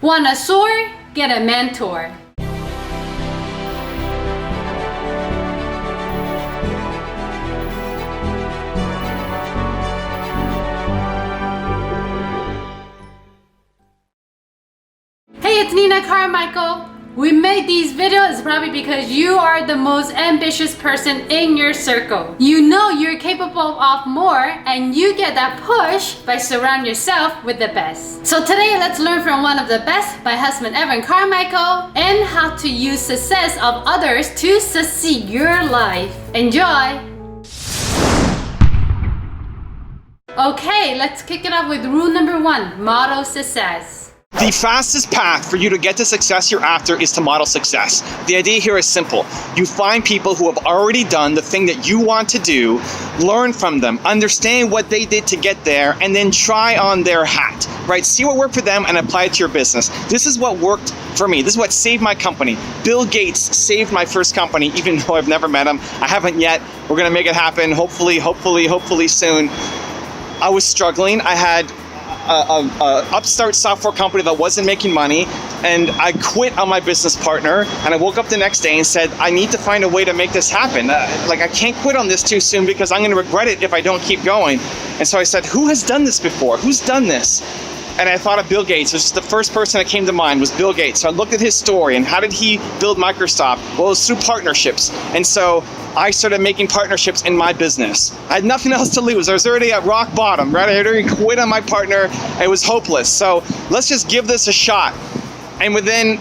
Want a soar? Get a mentor. Hey, it's Nina Carmichael. We made these videos probably because you are the most ambitious person in your circle. You know you're capable of more and you get that push by surrounding yourself with the best. So today let's learn from one of the best, my husband Evan Carmichael, and how to use success of others to succeed your life. Enjoy! Okay, let's kick it off with rule number 1, model success. The fastest path for you to get the success you're after is to model success. The idea here is simple. You find people who have already done the thing that you want to do, learn from them, understand what they did to get there, and then try on their hat, right? See what worked for them and apply it to your business. This is what worked for me. This is what saved my company. Bill Gates saved my first company, even though I've never met him. I haven't yet. We're gonna make it happen, hopefully soon. I was struggling. I had a upstart software company that wasn't making money, and I quit on my business partner, and I woke up the next day and said, I need to find a way to make this happen. I can't quit on this too soon because I'm going to regret it if I don't keep going. And so I said, who has done this before? Who's done this? And I thought of Bill Gates. It was just the first person that came to mind was Bill Gates. So I looked at his story and how did he build Microsoft? Well, it was through partnerships. And so I started making partnerships in my business. I had nothing else to lose. I was already at rock bottom, right? I had already quit on my partner. It was hopeless. So let's just give this a shot. And within,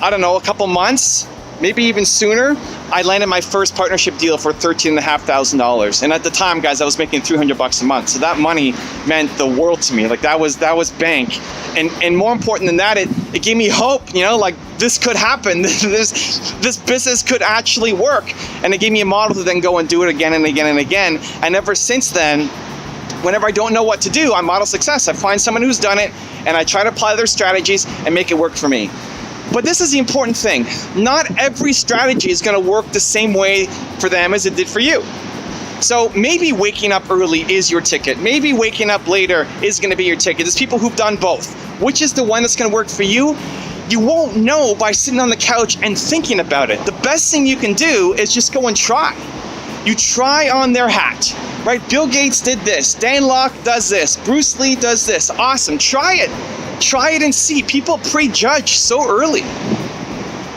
I don't know, a couple months, maybe even sooner, I landed my first partnership deal for $13,500. And at the time, guys, I was making $300 a month. So that money meant the world to me. Like that was bank. And more important than that, it gave me hope, you know, like this could happen. This business could actually work. And it gave me a model to then go and do it again and again and again. And ever since then, whenever I don't know what to do, I model success. I find someone who's done it and I try to apply their strategies and make it work for me. But this is the important thing. Not every strategy is going to work the same way for them as it did for you. So maybe waking up early is your ticket. Maybe waking up later is going to be your ticket. There's people who've done both. Which is the one that's going to work for you? You won't know by sitting on the couch and thinking about it. The best thing you can do is just go and try. You try on their hat, right? Bill Gates did this. Dan Lok does this. Bruce Lee does this. Awesome. Try it. Try it and see. People prejudge so early.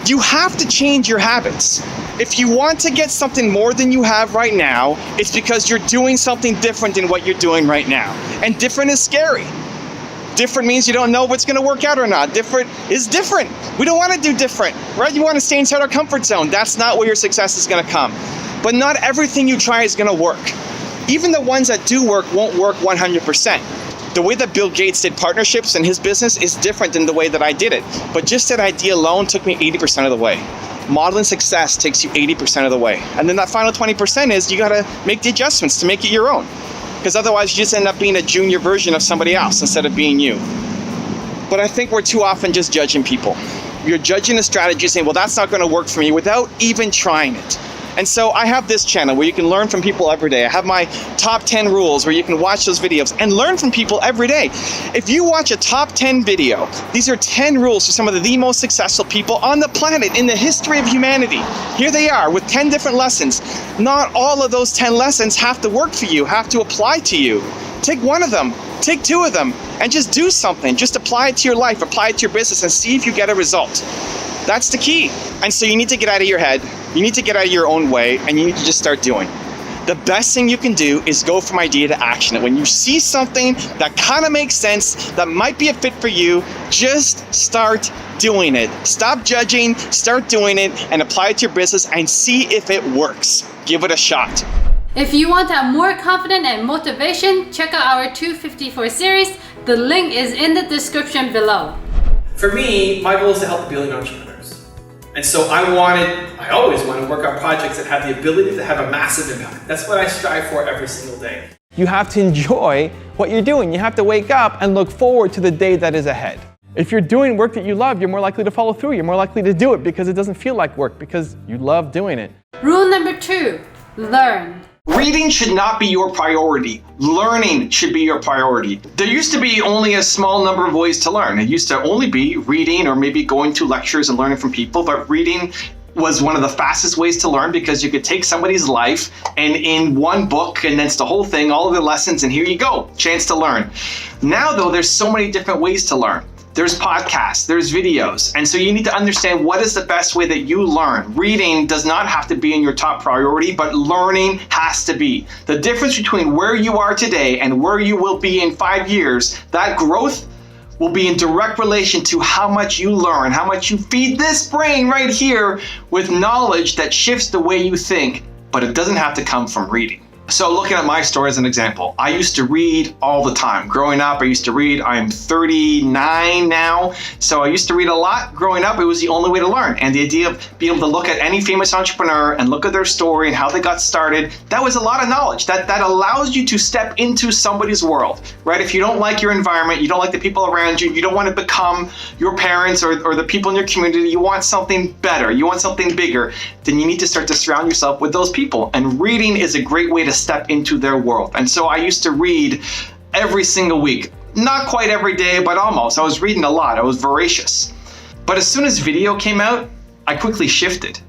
You have to change your habits. If you want to get something more than you have right now, it's because you're doing something different than what you're doing right now. And different is scary. Different means you don't know if it's going to work out or not. Different is different. We don't want to do different, right? You want to stay inside our comfort zone. That's not where your success is going to come. But not everything you try is going to work. Even the ones that do work won't work 100%. The way that Bill Gates did partnerships in his business is different than the way that I did it. But just that idea alone took me 80% of the way. Modeling success takes you 80% of the way. And then that final 20% is you got to make the adjustments to make it your own. Because otherwise you just end up being a junior version of somebody else instead of being you. But I think we're too often just judging people. You're judging a strategy saying, well, that's not going to work for me without even trying it. And so I have this channel where you can learn from people every day. I have my top 10 rules where you can watch those videos and learn from people every day. If you watch a top 10 video, these are 10 rules for some of the most successful people on the planet in the history of humanity. Here they are with 10 different lessons. Not all of those 10 lessons have to work for you, have to apply to you. Take one of them, take two of them, and just do something. Just apply it to your life, apply it to your business, and see if you get a result. That's the key. And so you need to get out of your head. You need to get out of your own way, and you need to just start doing. The best thing you can do is go from idea to action. And when you see something that kind of makes sense, that might be a fit for you, just start doing it. Stop judging, start doing it, and apply it to your business and see if it works. Give it a shot. If you want to have more confidence and motivation, check out our 254 series. The link is in the description below. For me, my goal is to help building entrepreneurs. And so I always want to work on projects that have the ability to have a massive impact. That's what I strive for every single day. You have to enjoy what you're doing. You have to wake up and look forward to the day that is ahead. If you're doing work that you love, you're more likely to follow through. You're more likely to do it because it doesn't feel like work, because you love doing it. Rule number 2, learn. Reading should not be your priority. Learning should be your priority. There used to be only a small number of ways to learn. It used to only be reading or maybe going to lectures and learning from people, but reading was one of the fastest ways to learn because you could take somebody's life and in one book condense the whole thing, all of the lessons, and here you go, chance to learn. Now though, there's so many different ways to learn. There's podcasts, there's videos, and so you need to understand what is the best way that you learn. Reading does not have to be in your top priority, but learning has to be. The difference between where you are today and where you will be in 5 years, that growth will be in direct relation to how much you learn, how much you feed this brain right here with knowledge that shifts the way you think, but it doesn't have to come from reading. So looking at my story as an example, I used to read all the time. Growing up, I used to read. I'm 39 now, so I used to read a lot. Growing up, it was the only way to learn. And the idea of being able to look at any famous entrepreneur and look at their story and how they got started, that was a lot of knowledge. That allows you to step into somebody's world, right? If you don't like your environment, you don't like the people around you, you don't want to become your parents or the people in your community, you want something better, you want something bigger, then you need to start to surround yourself with those people. And reading is a great way to step into their world. And so I used to read every single week. Not quite every day, but almost. I was reading a lot. I was voracious. But as soon as video came out, I quickly shifted.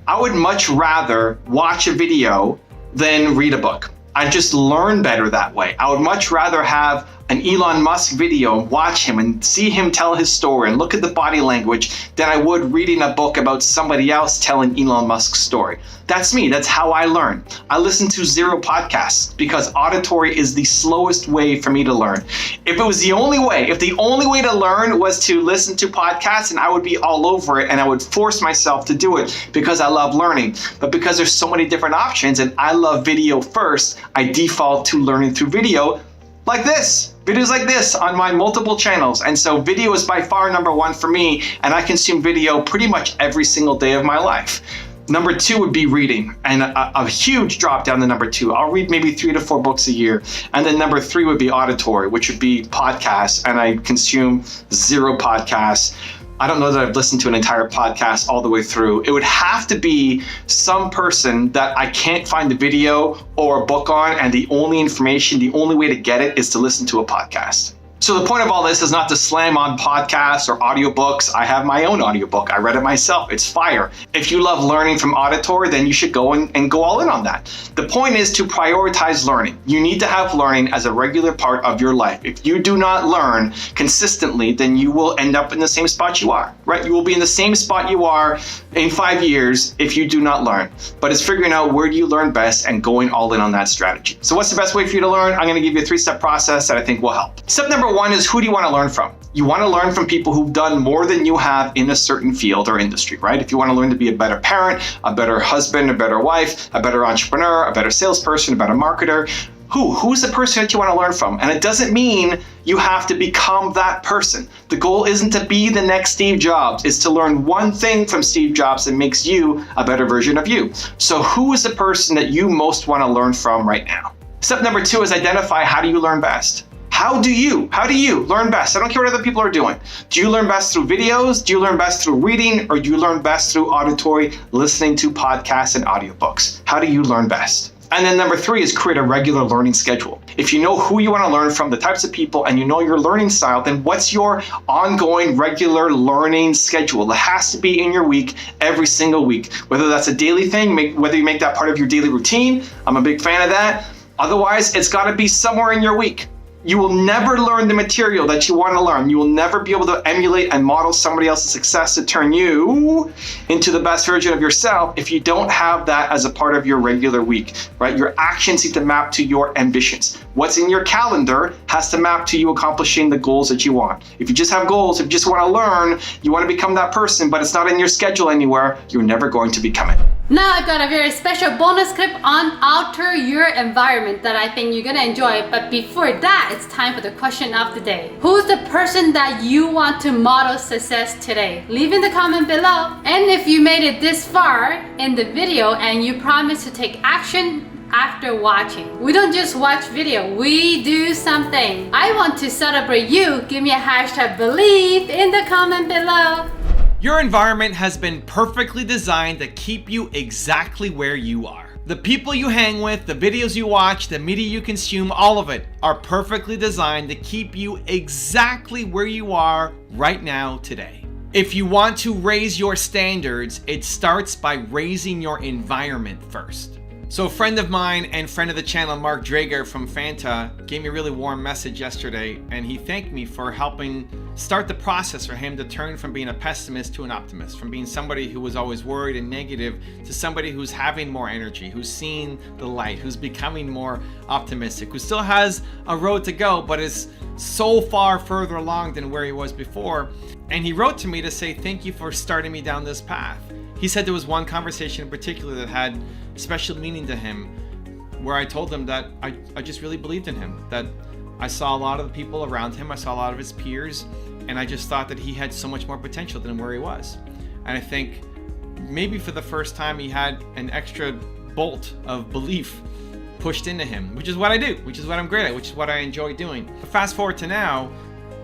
I would much rather watch a video than read a book. I just learn better that way. I would much rather have an Elon Musk video and watch him and see him tell his story and look at the body language than I would reading a book about somebody else telling Elon Musk's story. That's me. That's how I learn. I listen to 0 podcasts because auditory is the slowest way for me to learn. If it was the only way, if the only way to learn was to listen to podcasts, and I would be all over it and I would force myself to do it because I love learning. But because there's so many different options and I love video first, I default to learning through video like this. Videos like this on my multiple channels. And so video is by far number 1 for me, and I consume video pretty much every single day of my life. Number 2 would be reading, and a huge drop down to number 2. I'll read maybe 3 to 4 books a year. And then number 3 would be auditory, which would be podcasts, and I consume 0 podcasts. I don't know that I've listened to an entire podcast all the way through. It would have to be some person that I can't find the video or a book on, and the only information, the only way to get it is to listen to a podcast. So the point of all this is not to slam on podcasts or audiobooks. I have my own audiobook. I read it myself. It's fire. If you love learning from auditory, then you should go and go all in on that. The point is to prioritize learning. You need to have learning as a regular part of your life. If you do not learn consistently, then you will end up in the same spot you are, right? You will be in the same spot you are in 5 years if you do not learn. But it's figuring out where do you learn best and going all in on that strategy. So what's the best way for you to learn? I'm going to give you a 3-step process that I think will help. Step number 1 is, who do you want to learn from? You want to learn from people who've done more than you have in a certain field or industry, right? If you want to learn to be a better parent, a better husband, a better wife, a better entrepreneur, a better salesperson, a better marketer, who's the person that you want to learn from? And it doesn't mean you have to become that person. The goal isn't to be the next Steve Jobs. It's to learn one thing from Steve Jobs that makes you a better version of you. So who is the person that you most want to learn from right now? Step number 2 is identify, how do you learn best? How do you learn best? I don't care what other people are doing. Do you learn best through videos? Do you learn best through reading? Or do you learn best through auditory, listening to podcasts and audiobooks? How do you learn best? And then number 3 is create a regular learning schedule. If you know who you want to learn from, the types of people, and you know your learning style, then what's your ongoing regular learning schedule? It has to be in your week, every single week. Whether that's a daily thing, whether you make that part of your daily routine, I'm a big fan of that. Otherwise, it's got to be somewhere in your week. You will never learn the material that you want to learn. You will never be able to emulate and model somebody else's success to turn you into the best version of yourself if you don't have that as a part of your regular week, right? Your actions need to map to your ambitions. What's in your calendar has to map to you accomplishing the goals that you want. If you just have goals, if you just want to learn, you want to become that person, but it's not in your schedule anywhere, you're never going to become it. Now I've got a very special bonus clip on alter your environment that I think you're gonna enjoy. But before that, it's time for the question of the day. Who's the person that you want to model success today? Leave in the comment below. And if you made it this far in the video and you promise to take action after watching. We don't just watch video, we do something. I want to celebrate you. Give me a hashtag believe in the comment below. Your environment has been perfectly designed to keep you exactly where you are. The people you hang with, the videos you watch, the media you consume, all of it are perfectly designed to keep you exactly where you are right now today. If you want to raise your standards, it starts by raising your environment first. So a friend of mine and friend of the channel, Mark Drager from Fanta, gave me a really warm message yesterday, and he thanked me for helping start the process for him to turn from being a pessimist to an optimist, from being somebody who was always worried and negative to somebody who's having more energy, who's seeing the light, who's becoming more optimistic, who still has a road to go, but is so far further along than where he was before. And he wrote to me to say, thank you for starting me down this path. He said there was one conversation in particular that had special meaning to him, where I told him that I just really believed in him, that I saw a lot of the people around him, I saw a lot of his peers, and I just thought that he had so much more potential than where he was. And I think maybe for the first time he had an extra bolt of belief pushed into him, which is what I do, which is what I'm great at, which is what I enjoy doing. But fast forward to now,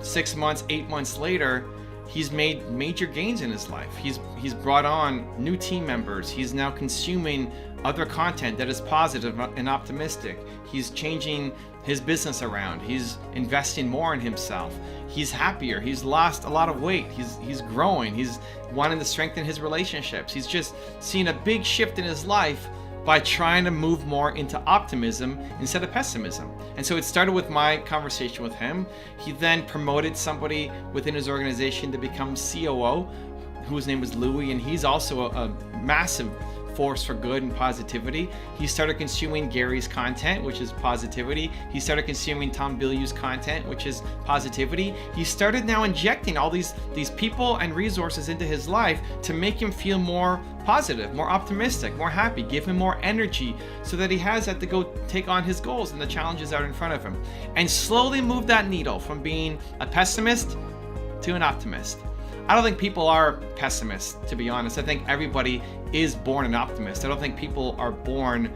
6 months, 8 months later, he's made major gains in his life. He's brought on new team members. He's now consuming other content that is positive and optimistic. He's changing his business around. He's investing more in himself. He's happier. He's lost a lot of weight. He's growing. He's wanting to strengthen his relationships. He's just seen a big shift in his life by trying to move more into optimism instead of pessimism. And so it started with my conversation with him. He then promoted somebody within his organization to become COO, whose name was Louis, and he's also a massive force for good and positivity. He started consuming Gary's content, which is positivity. He started consuming Tom Bilyeu's content, which is positivity. He started now injecting all these people and resources into his life to make him feel more positive, more optimistic, more happy, give him more energy so that he has that to go take on his goals and the challenges out in front of him, and slowly move that needle from being a pessimist to an optimist. I don't think people are pessimists, to be honest. I think everybody is born an optimist. I don't think people are born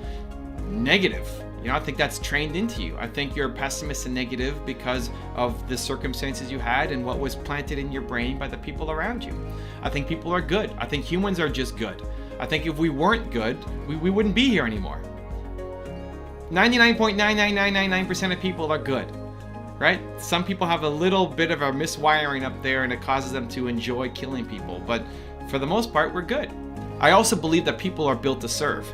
negative. I think that's trained into you. I think you're a pessimist and negative because of the circumstances you had and what was planted in your brain by the people around you. I think people are good. I think humans are just good. I think if we weren't good, we wouldn't be here anymore. 99.99999% of people are good. Right? Some people have a little bit of a miswiring up there and it causes them to enjoy killing people, but for the most part, we're good. I also believe that people are built to serve.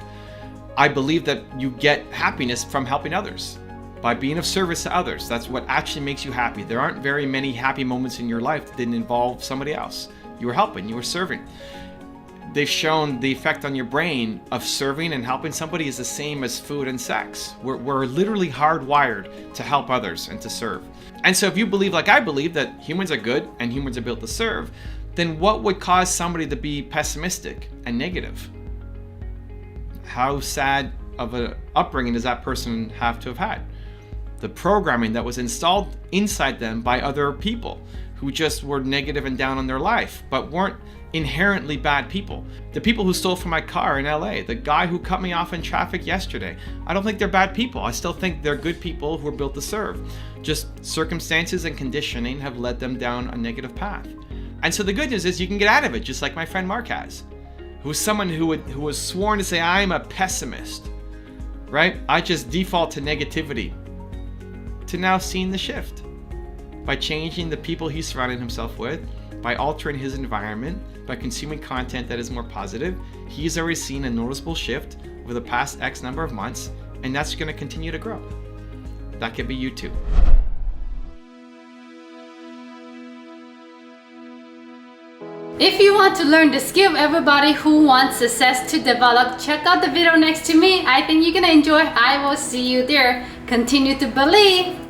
I believe that you get happiness from helping others, by being of service to others. That's what actually makes you happy. There aren't very many happy moments in your life that didn't involve somebody else. You were helping, you were serving. They've shown the effect on your brain of serving and helping somebody is the same as food and sex. We're literally hardwired to help others and to serve. And so if you believe like I believe that humans are good and humans are built to serve, then what would cause somebody to be pessimistic and negative? How sad of an upbringing does that person have to have had? The programming that was installed inside them by other people who just were negative and down on their life, but weren't inherently bad people. The people who stole from my car in LA, the guy who cut me off in traffic yesterday, I don't think they're bad people. I still think they're good people who are built to serve. Just circumstances and conditioning have led them down a negative path. And so the good news is you can get out of it, just like my friend Mark has, who's someone who was sworn to say, I'm a pessimist, right? I just default to negativity, to now seeing the shift by changing the people he's surrounding himself with, by altering his environment, by consuming content that is more positive. He's already seen a noticeable shift over the past X number of months, and that's going to continue to grow. That could be you too. If you want to learn the skill everybody who wants success to develop, check out the video next to me. I think you're gonna enjoy. I will see you there. Continue to believe.